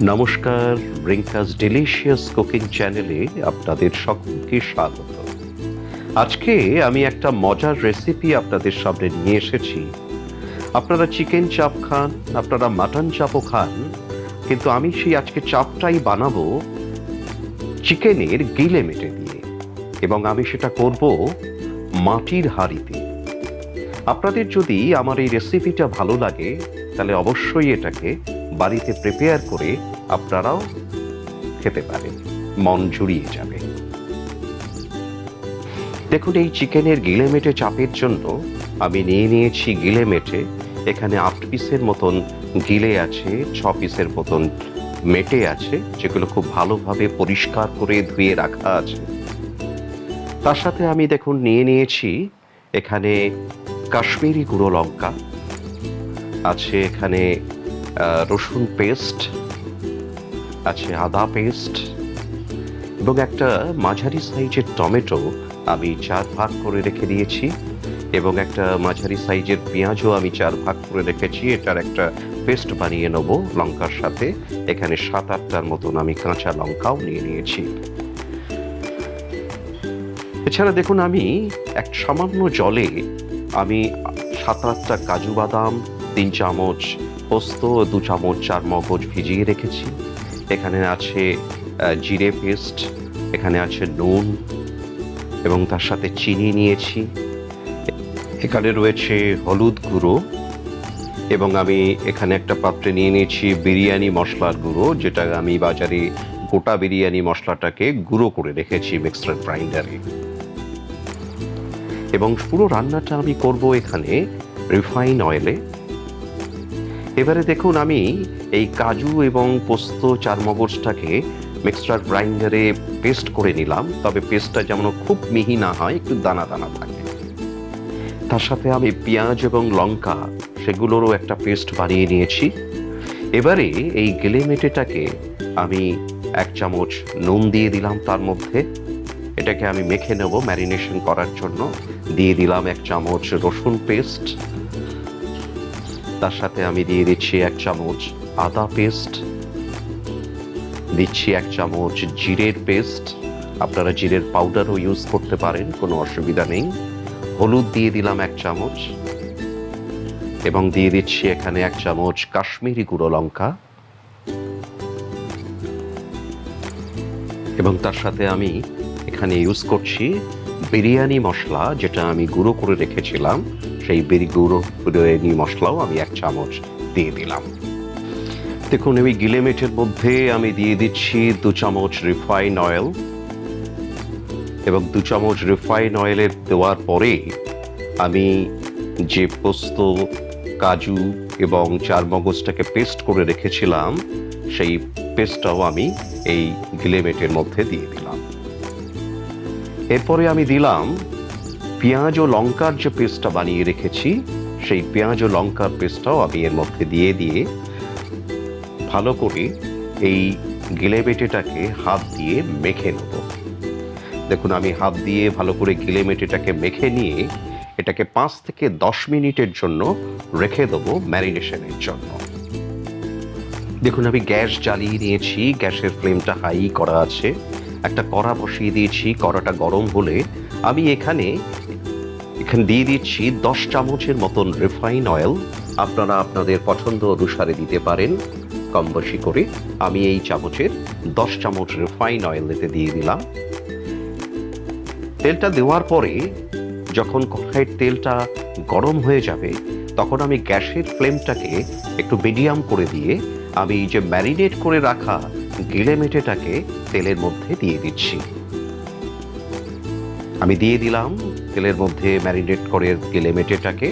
নমস্কার, রিঙ্কাস delicious cooking চ্যানেলে আপনাদের সকলকে স্বাগত। আজকে আমি একটা মজার রেসিপি আপনাদের সামনে নিয়ে এসেছি। আপনারা চিকেন চাপ খান, আপনারা মাটন চাপও খান, কিন্তু আমি সেই আজকে চাপটাই বানাবো চিকেনের গিলেমেটে দিয়ে, এবং আমি সেটা করব মাটির হাঁড়িতে। আপনাদের যদি আমার এই রেসিপিটা ভালো লাগে তাহলে অবশ্যই এটাকে বাড়িতে প্রিপেয়ার করে আপনারাও খেতে পারেন, মন জুড়িয়ে যাবে। দেখুন, এই চিকেনের গিলেমেটে চাপের জন্য আমি নিয়েছি গিলেমেটে। এখানে 8 পিসের মতন গিলে আছে, 6 পিসের মতন মেটে আছে, যেগুলো খুব ভালোভাবে পরিষ্কার করে ধুয়ে রাখা আছে। তার সাথে আমি দেখুন নিয়েছি এখানে কাশ্মীরি গুঁড়ো লঙ্কা আছে, এখানে রসুন পেস্ট আছে, আদা পেস্ট, এবং একটা মাঝারি সাইজের টমেটো আমি 4 ভাগ করে রেখে দিয়েছি, এবং একটা মাঝারি সাইজের পেঁয়াজও আমি 4 ভাগ করে রেখেছি। এটার একটা পেস্ট বানিয়ে নেব লঙ্কার সাথে। এখানে 7-8টার মতন আমি কাঁচা লঙ্কাও নিয়েছি। এছাড়া দেখুন, আমি এক সামান্য জলে আমি 7-8টা কাজু বাদাম, 3 চামচ পোস্ত, 2 চামচ চারমগজ ভিজিয়ে রেখেছি। এখানে আছে জিরে পেস্ট, এখানে আছে নুন, এবং তার সাথে চিনি নিয়েছি। এখানে রয়েছে হলুদ গুঁড়ো, এবং আমি এখানে একটা পাত্রে নিয়েছি বিরিয়ানি মশলার গুঁড়ো, যেটা আমি বাজারে গোটা বিরিয়ানি মশলাটাকে গুঁড়ো করে রেখেছি মিক্সার গ্রাইন্ডারে। এবং পুরো রান্নাটা আমি করব এখানে রিফাইন অয়েলে। এবারে দেখুন, আমি এই কাজু এবং পোস্ত চারমগজটাকে মিক্সচার গ্রাইন্ডারে পেস্ট করে নিলাম, তবে পেস্টটা যেমন খুব মিহি না হয়, একটু দানা দানা থাকে। তার সাথে আমি পেঁয়াজ এবং লঙ্কা সেগুলোরও একটা পেস্ট বানিয়ে নিয়েছি। এবারে এই গিলেমেটেটাকে আমি 1 চামচ নুন দিয়ে দিলাম তার মধ্যে। এটাকে আমি মেখে নেব ম্যারিনেশন করার জন্য। দিয়ে দিলাম 1 চামচ রসুন পেস্ট, তার সাথে আমি দিয়ে দিচ্ছি 1 চামচ আদা পেস্ট, দিচ্ছি 1 চামচ জিরের পেস্ট। আপনারা জিরের পাউডারও ইউজ করতে পারেন, কোনো অসুবিধা নেই। হলুদ দিয়ে দিলাম 1 চামচ, এবং দিয়ে দিচ্ছি এখানে 1 চামচ কাশ্মীরি গুঁড়ো লঙ্কা, এবং তার সাথে আমি এখানে ইউজ করছি বিরিয়ানি মশলা, যেটা আমি গুঁড়ো করে রেখেছিলাম। সেই বিরিয়ানি মশলাও আমি 1 চামচ দিয়ে দিলাম। দেখুন, এই গিলেমেটের মধ্যে আমি দিয়ে দিচ্ছি 2 চামচ রিফাইন অয়েল, এবং 2 চামচ রিফাইন অয়েলের দেওয়ার পরে আমি যে পোস্ত, কাজু এবং চারমগজটাকে পেস্ট করে রেখেছিলাম, সেই পেস্টটাও আমি এই গিলেমেটের মধ্যে দিয়ে দিলাম। এরপরে আমি দিলাম পেঁয়াজ ও লঙ্কার যে পেস্টটা বানিয়ে রেখেছি, সেই পেঁয়াজ ও লঙ্কার পেস্টটাও আমি এর মধ্যে দিয়ে ভালো করে এই গিলেমেটেটাকে হাত দিয়ে মেখে নেব। দেখুন, আমি হাত দিয়ে ভালো করে গিলেমেটেটাকে মেখে নিয়ে এটাকে 5 থেকে 10 মিনিটের জন্য রেখে দেবো ম্যারিনেশনের জন্য। দেখুন, আমি গ্যাস জ্বালিয়ে নিয়েছি, গ্যাসের ফ্লেমটা হাই করা আছে। একটা কড়া বসিয়ে দিয়েছি। কড়াটা গরম হলে আমি এখানে দিয়ে দিচ্ছি 10 চামচের মতন রিফাইন অয়েল। আপনারা আপনাদের পছন্দ অনুসারে দিতে পারেন কম বেশি করে। আমি এই চামচের 10 চামচ রিফাইন অয়েল এতে দিয়ে দিলাম। তেলটা দেওয়ার পরে যখন কড়াইয়ের তেলটা গরম হয়ে যাবে, তখন আমি গ্যাসের ফ্লেমটাকে একটু মিডিয়াম করে দিয়ে আমি যে ম্যারিনেট করে রাখা গিলেমেটেটাকে তেলের মধ্যে দিয়ে দিচ্ছি। আমি দিয়ে দিলাম তেলের মধ্যে ম্যারিনেট করে গিলেমেটেটাকে।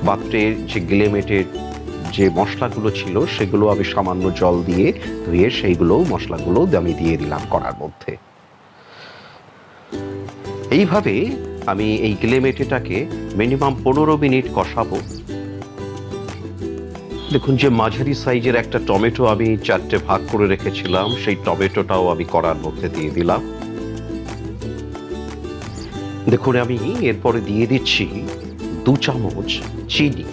পাত্রের যে গিলেমেটের যে মশলাগুলো ছিল, সেগুলো আমি সামান্য জল দিয়ে ধুয়ে সেইগুলো মশলাগুলো আমি দিয়ে দিলাম কড়ার মধ্যে। এইভাবে আমি এই গিলেমেটেটাকে মিনিমাম 15 মিনিট কষাবো। দেখুন, যে মাঝারি সাইজের একটা টমেটো আমি 4টে ভাগ করে রেখেছিলাম, সেই টমেটোটাও আমি কড়ার মধ্যে দিয়ে দিলাম। দেখুন, আমি এরপরে দিয়ে দিচ্ছি 2 চামচ চিনি।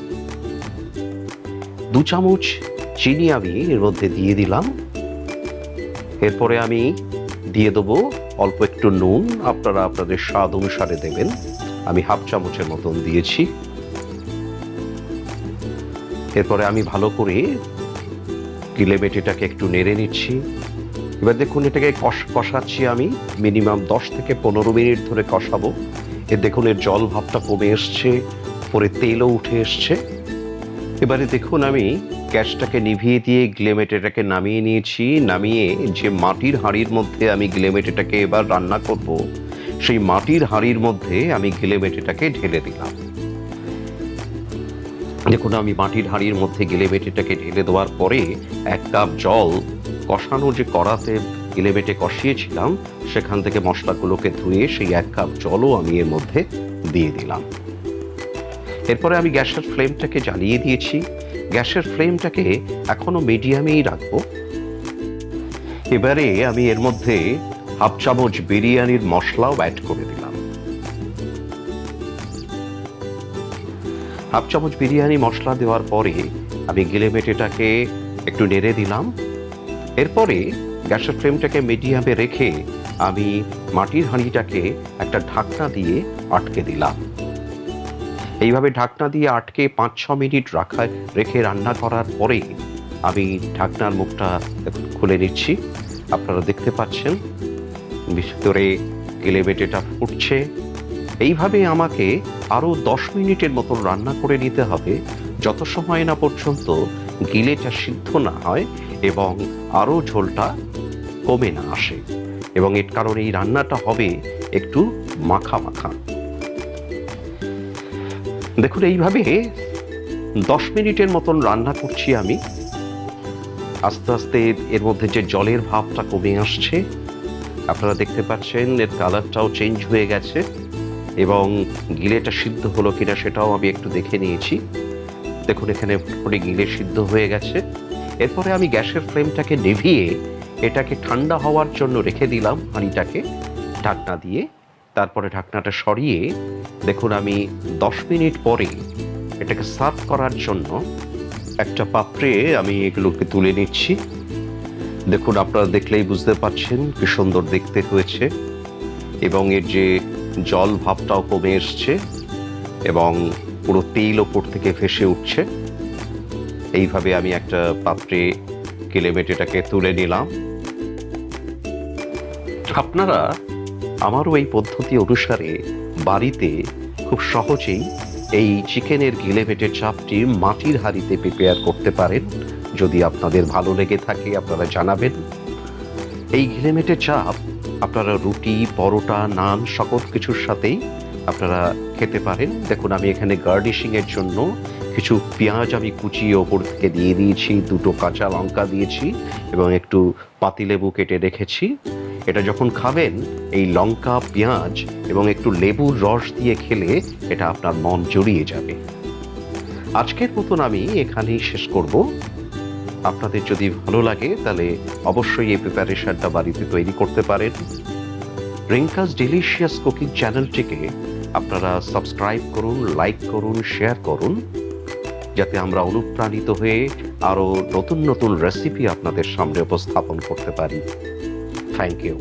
2 চামচ চিনি আমি এর মধ্যে দিয়ে দিলাম। এরপরে আমি দিয়ে দেবো অল্প একটু নুন, আপনারা আপনাদের স্বাদ অনুসারে দেবেন। আমি হাফ চামচের মতন দিয়েছি। এরপরে আমি ভালো করে গিলেমেটেটাকে একটু নেড়ে নিচ্ছি। এবার দেখুন এটাকে কষাচ্ছি আমি মিনিমাম 10 থেকে 15 মিনিট ধরে কষাবো। দেখুন এর জল ভাবটা কমে এসছে, পরে তেলও উঠে এসছে। এবারে দেখুন আমি গ্যাসটাকে নিভিয়ে দিয়ে গিলেমেটেটাকে নামিয়ে নিয়েছি। নামিয়ে যে মাটির হাঁড়ির মধ্যে আমি গিলেমেটেটাকে এবার রান্না করব, সেই মাটির হাঁড়ির মধ্যে আমি গিলেমেটেটাকে ঢেলে দিলাম। দেখুন আমি মাটির হাঁড়ির মধ্যে গিলেমেটেটাকে ঢেলে দেওয়ার পরে 1 কাপ জল কষানো যে কড়াতে গিলেমেটে কষিয়েছিলাম সেখান থেকে মশলাগুলোকে ধুয়ে সেই 1 কাপ জলও আমি এর মধ্যে দিয়ে দিলাম। এরপরে আমি গ্যাসের ফ্লেমটাকে জ্বালিয়ে দিয়েছি। গ্যাসের ফ্লেমটাকে এখনো মিডিয়ামেই রাখবো। এবারে আমি এর মধ্যে হাফ চামচ বিরিয়ানির মশলাও অ্যাড করে দিলাম। হাফ চামচ বিরিয়ানি মশলা দেওয়ার পরে আমি গিলেমেটেটাকে একটু নেড়ে দিলাম। এরপরে গ্যাসের ফ্লেমটাকে মিডিয়ামে রেখে আমি মাটির হাঁড়িটাকে একটা ঢাকনা দিয়ে আটকে দিলাম। এইভাবে ঢাকনা দিয়ে আটকে 5-6 মিনিট রেখে রান্না করার পরে আমি ঢাকনার মুখটা খুলে নিচ্ছি। আপনারা দেখতে পাচ্ছেন ভিতরে গিলেমেটেটা ফুটছে। এইভাবে আমাকে আরো 10 মিনিটের মতন রান্না করে নিতে হবে, যত সময় না পর্যন্ত গিলেটা সিদ্ধ না হয় এবং আরো ঝোলটা কমে না আসে। এবং এর কারণে এই রান্নাটা হবে একটু মাখা মাখা। দেখুন এইভাবে 10 মিনিটের মতন রান্না করছি আমি। আস্তে আস্তে এর মধ্যে যে জলের ভাবটা কমে আসছে, আপনারা দেখতে পাচ্ছেন এর কালারটাও চেঞ্জ হয়ে গেছে এবং গিলেটা সিদ্ধ হলো কিনা সেটাও আমি একটু দেখে নিয়েছি। দেখুন এখানে পুরো গিলে সিদ্ধ হয়ে গেছে। এরপরে আমি গ্যাসের ফ্লেমটাকে নিভিয়ে এটাকে ঠান্ডা হওয়ার জন্য রেখে দিলাম হাঁড়িটাকে ঢাকনা দিয়ে। তারপরে ঢাকনাটা সরিয়ে দেখুন আমি 10 মিনিট পরে এটাকে সার্ভ করার জন্য একটা পাত্রে আমি এগুলোকে তুলে নিচ্ছি। দেখুন আপনারা দেখলেই বুঝতে পারছেন কি সুন্দর দেখতে হয়েছে এবং এর যে জল ভাবটাও কমে এসছে এবং পুরো তেল ওপর থেকে ভেসে উঠছে। এইভাবে আমি একটা পাত্রে গিলেমেটেটাকে তুলে নিলাম। আপনারা আমারও এই পদ্ধতি অনুসারে বাড়িতে খুব সহজেই এই চিকেনের গিলেমেটের চাপটি মাটির হাঁড়িতে প্রিপেয়ার করতে পারেন। যদি আপনাদের ভালো লেগে থাকে আপনারা জানাবেন। এই গিলেমেটের চাপ আপনারা রুটি, পরোটা, নান সকল কিছুর সাথেই আপনারা খেতে পারেন। দেখুন আমি এখানে গার্নিশিং এর জন্য কিছু পেঁয়াজ আমি কুচিয়ে ওপর থেকে দিয়ে দিয়েছি, 2টো কাঁচা লঙ্কা দিয়েছি এবং একটু পাতিলেবু কেটে রেখেছি। এটা যখন খাবেন এই লঙ্কা, পেঁয়াজ এবং একটু লেবুর রস দিয়ে খেলে এটা আপনার মন জড়িয়ে যাবে। আজকের মতন আমি এখানেই শেষ করব। আপনাদের যদি ভালো লাগে তাহলে অবশ্যই এই প্রিপারেশনটা বাড়িতে তৈরি করতে পারেন। রিঙ্কাস ডিলিশিয়াস কুকিং চ্যানেলটিকে আপনারা সাবস্ক্রাইব করুন, লাইক করুন, শেয়ার করুন, যাতে আমরা অনুপ্রাণিত হয়ে আরো নতুন নতুন রেসিপি আপনাদের সামনে উপস্থাপন করতে পারি। Thank you.